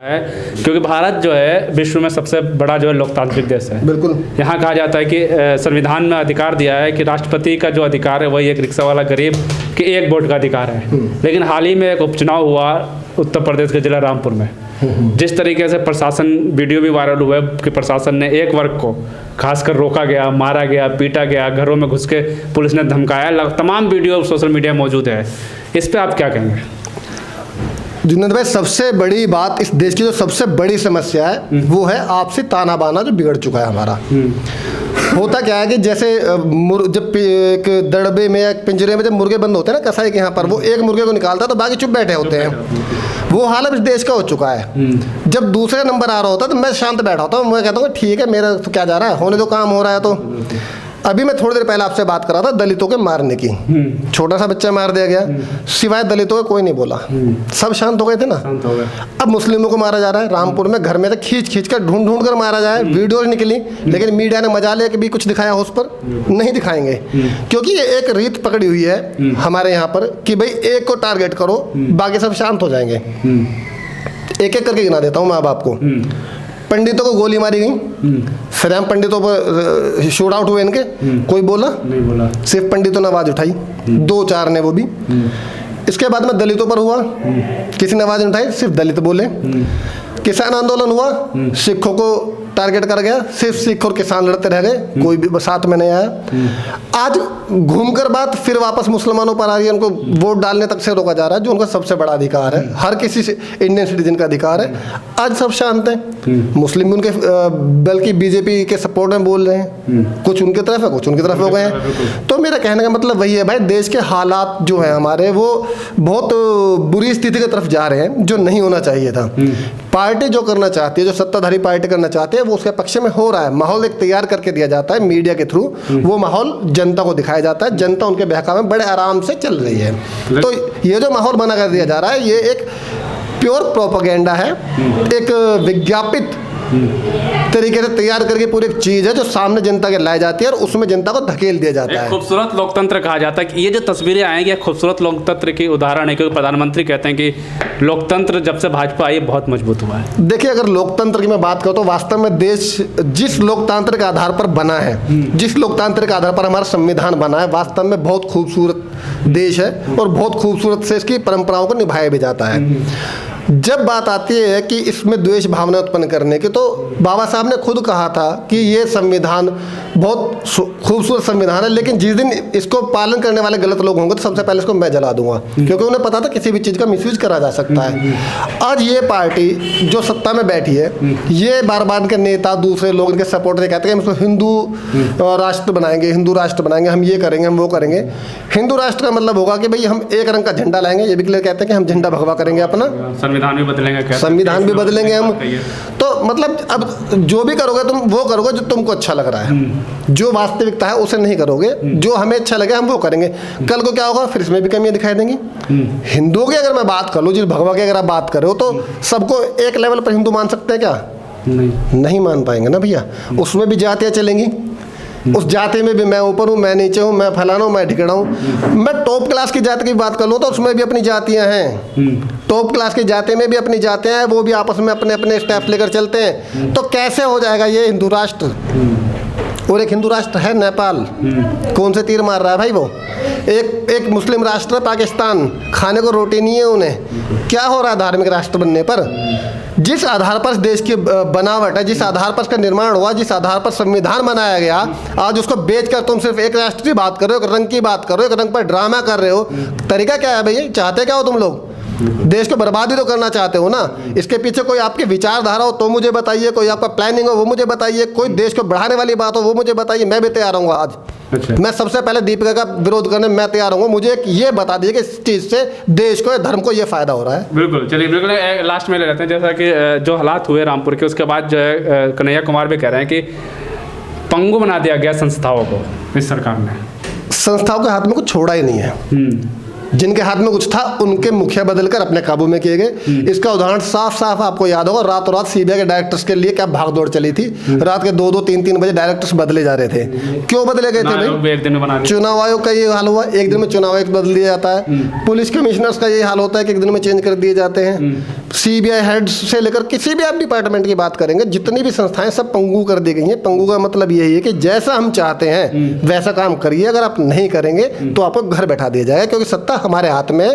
है क्योंकि भारत जो है विश्व में सबसे बड़ा जो है लोकतांत्रिक देश है। बिल्कुल। यहाँ कहा जाता है कि संविधान में अधिकार दिया है कि राष्ट्रपति का जो अधिकार है वही एक रिक्शा वाला गरीब के एक वोट का अधिकार है। लेकिन हाल ही में एक उपचुनाव हुआ उत्तर प्रदेश के जिला रामपुर में, जिस तरीके से प्रशासन, वीडियो भी वायरल हुआ है कि प्रशासन ने एक वर्ग को खासकर रोका गया, मारा गया, पीटा गया, घरों में घुस के पुलिस ने धमकाया। तमाम वीडियो सोशल मीडिया में मौजूद है। इस पर आप क्या कहेंगे? जुनेद भाई, सबसे बड़ी बात इस देश की जो सबसे बड़ी समस्या है वो है आपसी ताना बाना जो बिगड़ चुका है हमारा। होता क्या है कि जैसे जब एक दड़बे में या पिंजरे में जब मुर्गे बंद होते हैं ना कसाई के यहाँ पर, वो एक मुर्गे को निकालता है तो बाकी चुप बैठे होते हैं। वो हाल अब इस देश का हो चुका है। जब दूसरे नंबर आ रहा होता है तो मैं शांत बैठा होता हूँ, मैं कहता हूँ ठीक है, मेरा तो क्या जा रहा है, होने तो काम हो रहा है। तो अभी मैं थोड़ी देर पहले आपसे बात कर रहा था दलितों के मारने की। छोटा सा बच्चा मार दिया गया, सिवाय दलितों का कोई नहीं बोला, सब शांत हो गए थे ना। अब मुस्लिमों को मारा जा रहा है रामपुर में, घर में से खींच खींच कर ढूंढ ढूंढ कर मारा जाए, वीडियोज निकली, लेकिन मीडिया ने मजा लिया कि भी कुछ दिखाया हो उस पर, नहीं दिखाएंगे। क्योंकि ये एक रीत पकड़ी हुई है हमारे यहाँ पर कि भाई एक को टारगेट करो, बाकी सब शांत हो जाएंगे। एक एक करके गिना देता हूँ मैं अब आपको। पंडितों को गोली मारी गई, सरेआम पंडितों पर शूट आउट हुए इनके, कोई बोला नहीं, बोला सिर्फ पंडितों ने आवाज उठाई, 2-4 ने, वो भी। इसके बाद में दलितों पर हुआ, किसी ने आवाज नहीं उठाई, सिर्फ दलित बोले। किसान आंदोलन हुआ, सिखों को टारगेट कर गया, सिर्फ सिख और किसान लड़ते रह गए, कोई भी साथ में नहीं आया। आज घूमकर बात फिर वापस मुसलमानों पर आ रही है, उनको वोट डालने तक से रोका जा रहा है, जो उनका सबसे बड़ा अधिकार है, हर किसी इंडियन सिटीजन का अधिकार है। आज सब शांत हैं, मुस्लिम उनके बल्कि बीजेपी के सपोर्ट में बोल रहे हैं, कुछ उनकी तरफ है, कुछ उनकी तरफ हो गए हैं। तो मेरा कहने का मतलब वही है भाई, देश के हालात जो है हमारे वो बहुत बुरी स्थिति की तरफ जा रहे हैं, जो नहीं होना चाहिए था। पार्टी जो करना चाहती है, जो सत्ताधारी पार्टी करना चाहती है, वो उसके पक्ष में हो रहा है। माहौल एक तैयार करके दिया जाता है मीडिया के थ्रू, वो माहौल जनता को दिखाया जाता है, जनता उनके बहकावे में बड़े आराम से चल रही है। तो ये जो माहौल बना कर दिया जा रहा है, ये एक प्योर प्रोपेगेंडा है, एक विज्ञापित तरीके से तैयार करके पूरी एक चीज है जो सामने जनता के लाई जाती है और उसमें जनता को धकेल दिया जाता है। खूबसूरत लोकतंत्र कहा जाता है कि ये जो तस्वीरें आएंगी खूबसूरत लोकतंत्र की उदाहरण है, क्योंकि प्रधानमंत्री कहते हैं कि लोकतंत्र जब से भाजपा आई बहुत मजबूत हुआ है। देखिए, अगर लोकतंत्र की मैं बात करूँ तो वास्तव में देश जिस लोकतांत्रिक आधार पर बना है, जिस लोकतांत्रिक आधार पर हमारा संविधान बना है, वास्तव में बहुत खूबसूरत देश है और बहुत खूबसूरत से इसकी परंपराओं को निभाया भी जाता है। जब बात आती है कि इसमें द्वेष भावना उत्पन्न करने की, तो बाबा साहब ने खुद कहा था कि ये संविधान बहुत खूबसूरत संविधान है, लेकिन जिस दिन इसको पालन करने वाले गलत लोग होंगे तो सबसे पहले इसको मैं जला दूंगा, क्योंकि उन्हें पता था किसी भी चीज़ का मिसयूज करा जा सकता है। आज ये पार्टी जो सत्ता में बैठी है, ये बार बार इनके नेता, दूसरे लोग इनके सपोर्टर कहते हैं हम इसको हिंदू राष्ट्र बनाएंगे, हिंदू राष्ट्र बनाएंगे, हम ये करेंगे, हम वो करेंगे। हिंदू राष्ट्र का मतलब होगा कि भाई हम एक रंग का झंडा लाएंगे, ये भी क्लियर कहते हैं कि हम झंडा भगवा करेंगे अपना, संविधान भी बदलेंगे, संविधान भी बदलेंगे हम। तो मतलब अब जो भी करोगे तुम वो करोगे जो तुमको अच्छा लग रहा है, जो वास्तविकता है उसे नहीं करोगे, जो हमें अच्छा लगे हम वो करेंगे। कल को क्या होगा, फिर इसमें भी कमियां दिखाई देंगी। हिंदुओं की अगर मैं बात कर लूँ, जिस भगवा की अगर आप बात करो, तो सबको एक लेवल पर हिंदू मान सकते हैं क्या? नहीं मान पाएंगे ना भैया। उसमें भी जातियाँ चलेंगी, उस जाति में भी मैं ऊपर हूँ, मैं नीचे हूँ, मैं फलाना हूँ, मैं ठिकाना हूँ। मैं टॉप क्लास की जाति की बात कर लूँ तो उसमें भी अपनी जातियाँ हैं। टॉप क्लास की जाति में भी अपनी जातियाँ हैं, वो भी आपस में अपने अपने स्टेप लेकर चलते हैं। तो कैसे हो जाएगा ये हिंदू राष्ट्र? और एक हिंदू राष्ट्र है नेपाल, कौन से तीर मार रहा है भाई वो? एक मुस्लिम राष्ट्र है पाकिस्तान, खाने को रोटी नहीं है उन्हें। क्या हो रहा है धार्मिक राष्ट्र बनने पर? जिस आधार पर देश की बनावट है, जिस आधार पर इसका निर्माण हुआ, जिस आधार पर संविधान बनाया गया, आज उसको बेचकर तुम सिर्फ एक राष्ट्र की बात कर रहे हो, एक रंग की बात कर रहे हो, एक रंग पर ड्रामा कर रहे हो। तरीका क्या है भैया? चाहते क्या हो तुम लोग? देश को बर्बादी तो करना चाहते हो ना। इसके पीछे कोई आपकी विचारधारा हो तो मुझे बताइए, कोई आपका प्लानिंग हो वो मुझे बताइए, कोई देश को बढ़ाने वाली बात हो वो मुझे बताइए, मैं भी तैयार हूँ आज। अच्छा। मैं सबसे पहले दीपिका का विरोध करने मैं तैयार हूँ। मुझे ये बता दीजिए कि इस चीज़ से देश को, धर्म को ये फायदा हो रहा है। बिल्कुल, चलिए बिल्कुल लास्ट में ले लेते हैं। जैसा कि जो हालात हुए रामपुर के, उसके बाद जो है कन्हैया कुमार भी कह रहे हैं कि पंगु बना दिया गया संस्थाओं को इस सरकार ने। संस्थाओं के हाथ में कुछ छोड़ा ही नहीं है। जिनके हाथ में कुछ था उनके मुखिया बदलकर अपने काबू में किए गए। इसका उदाहरण साफ साफ आपको याद होगा, रातों रात सीबीआई के डायरेक्टर्स के लिए क्या भागदौड़ चली थी। रात के 2-2, 3-3 बजे डायरेक्टर्स बदले जा रहे थे। क्यों बदले गए थे भाई? एक दिन में बना दिया। चुनाव आयोग का ये हाल हुआ, एक दिन में चुनाव आयोग बदल दिया जाता है। पुलिस कमिश्नर्स का ये हाल होता है कि एक दिन में चेंज कर दिए जाते हैं। सीबीआई हेड से लेकर किसी भी आप डिपार्टमेंट की बात करेंगे, जितनी भी संस्थाएं सब पंगु कर दी गई हैं। पंगु का मतलब यही है कि जैसा हम चाहते हैं वैसा काम करिए, अगर आप नहीं करेंगे तो आपको घर बैठा दिया जाएगा, क्योंकि सत्ता हमारे हाथ में,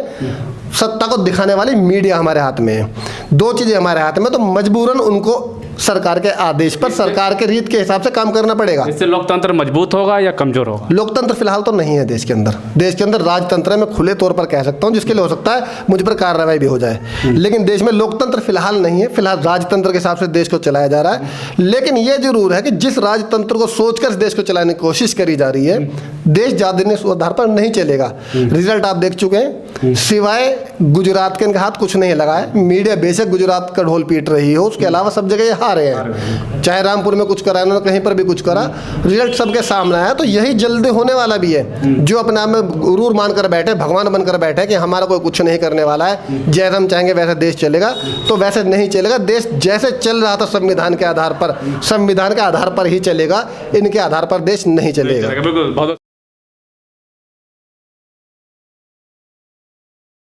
सत्ता को दिखाने वाली मीडिया हमारे हाथ में है। दो चीजें हमारे हाथ में, तो मजबूरन उनको सरकार के आदेश पर, सरकार के रीत के हिसाब से काम करना पड़ेगा। इससे लोकतंत्र मजबूत होगा या कमजोर होगा? लोकतंत्र फिलहाल तो नहीं है देश के अंदर। देश के अंदर राजतंत्र है, मैं खुले तौर पर कह सकता हूं, जिसके लिए हो सकता है मुझ पर कार्रवाई भी हो जाए। लेकिन देश में लोकतंत्र फिलहाल नहीं है। फिलहाल राजतंत्र के हिसाब से देश को चलाया जा रहा है। लेकिन यह जरूर है कि जिस राजतंत्र को सोचकर इस देश को चलाने की कोशिश करी जा रही है, देश ज्यादा दिन उस आधार पर नहीं चलेगा। रिजल्ट आप देख चुके हैं, सिवाय गुजरात के इनके हाथ कुछ नहीं लगा है। मीडिया बेशक गुजरात का ढोल पीट रही हो, उसके अलावा सब जगह ये हारे हैं। चाहे रामपुर में कुछ करा, उन्होंने कहीं पर भी कुछ करा, रिजल्ट सबके सामने आया। तो यही जल्दी होने वाला भी है। जो अपने आप में गुरूर मानकर बैठे, भगवान बनकर बैठे कि हमारा कोई कुछ नहीं करने वाला है, जैसे हम चाहेंगे वैसे देश चलेगा, तो वैसे नहीं चलेगा। देश जैसे चल रहा था संविधान के आधार पर, संविधान के आधार पर ही चलेगा। इनके आधार पर देश नहीं चलेगा। बिल्कुल, बहुत